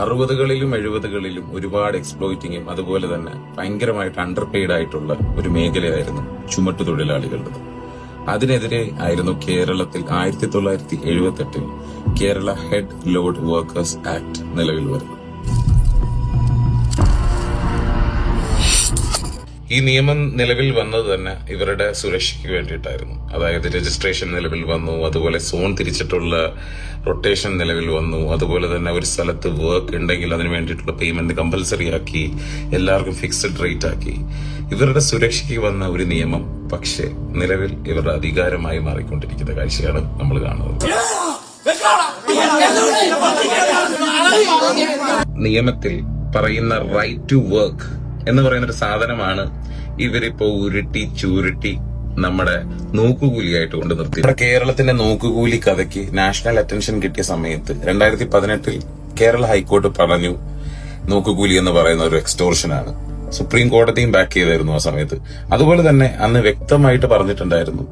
60കളിലും 70കളിലും ഒരുപാട് എക്സ്പ്ലോയിറ്റിങ്ങും അതുപോലെ തന്നെ ഭയങ്കരമായിട്ട് അണ്ടർ പെയ്ഡ് ആയിട്ടുള്ള ഒരു മേഖലയായിരുന്നു ചുമട്ടുതൊഴിലാളികളുടെ. അതിനെതിരെ ആയിരുന്നു കേരളത്തിൽ 1978 Kerala head load workers act നിലവിൽ വരുന്നത്. ഈ നിയമം നിലവിൽ വന്നത് തന്നെ ഇവരുടെ സുരക്ഷയ്ക്ക് വേണ്ടിയിട്ടായിരുന്നു. അതായത് രജിസ്ട്രേഷൻ നിലവിൽ വന്നു, അതുപോലെ സോൺ തിരിച്ചിട്ടുള്ള റൊട്ടേഷൻ നിലവിൽ വന്നു, അതുപോലെ തന്നെ ഒരു സ്ഥലത്ത് വർക്ക് ഉണ്ടെങ്കിൽ അതിന് വേണ്ടിയിട്ടുള്ള പേയ്മെന്റ് കമ്പൽസറി ആക്കി, എല്ലാവർക്കും ഫിക്സഡ് റേറ്റ് ആക്കി. ഇവരുടെ സുരക്ഷയ്ക്ക് വന്ന ഒരു നിയമം പക്ഷേ നിലവിൽ ഇവരുടെ അധികാരമായി മാറിക്കൊണ്ടിരിക്കുന്ന കാഴ്ചയാണ് നമ്മൾ കാണുന്നത്. നിയമത്തിൽ പറയുന്ന റൈറ്റ് ടു വർക്ക് എന്ന് പറയുന്ന ഒരു സാധനമാണ് ഇവരിപ്പോ ഉരുട്ടി ചുരുട്ടി നമ്മുടെ നോക്കുകൂലിയായിട്ട് കൊണ്ട് നിർത്തി. കേരളത്തിന്റെ നോക്കുകൂലി കഥയ്ക്ക് നാഷണൽ അറ്റൻഷൻ കിട്ടിയ സമയത്ത് 2018 കേരള ഹൈക്കോർട്ട് പറഞ്ഞു നോക്കുകൂലി എന്ന് പറയുന്ന ഒരു എക്സ്റ്റോർഷനാണ്. സുപ്രീം കോടതിയും ബാക്ക് ചെയ്തായിരുന്നു ആ സമയത്ത്. അതുപോലെ തന്നെ അന്ന് വ്യക്തമായിട്ട് പറഞ്ഞിട്ടുണ്ടായിരുന്നു,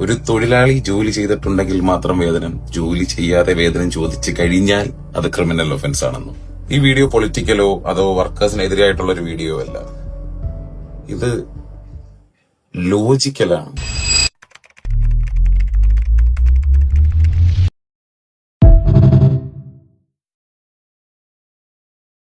ഒരു തൊഴിലാളി ജോലി ചെയ്തിട്ടുണ്ടെങ്കിൽ മാത്രം വേതനം, ജോലി ചെയ്യാതെ വേതനം ചോദിച്ചു കഴിഞ്ഞാൽ അത് ക്രിമിനൽ ഒഫൻസ് ആണെന്നും. ഈ വീഡിയോ പൊളിറ്റിക്കലോ അതോ വർക്കേഴ്സിനെതിരായിട്ടുള്ള ഒരു വീഡിയോ അല്ല, ഇത് ലോജിക്കലാണ്.